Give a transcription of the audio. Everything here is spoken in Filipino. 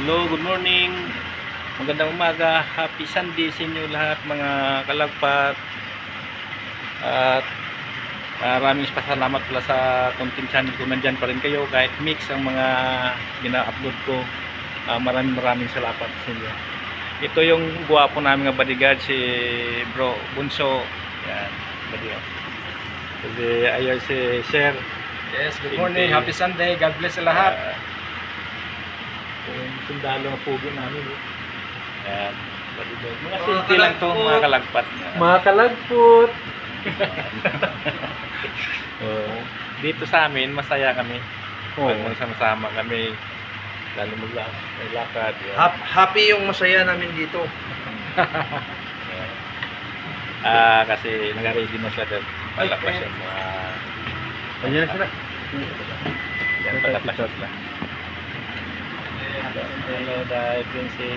Hello, good morning. Magandang umaga. Happy Sunday sa inyo lahat mga kalagpat. At maraming pasalamat pala sa content channel ko. Nandyan pa rin kayo kahit mix ang mga gina-upload ko. Maraming salamat sa inyo. Ito yung guwapo namin nga bodyguard, si Bro Bunso. Yan, bodyguard. Kasi ayaw si Sir. Yes, good morning. Happy Sunday. God bless sa lahat. Yung sundalo na pugo namin. Ayan. Mga simple lang to, mga kalagpat. Mga kalagput. Dito sa amin, masaya kami. Oo. Pag magsama-sama kami, lalo may lakad. Happy yung masaya namin dito. Kasi nag-ready na sila doon. Palakpas yung mga... Ayan na sila. Yan, palakpas sila. Hello, dahil prinsip.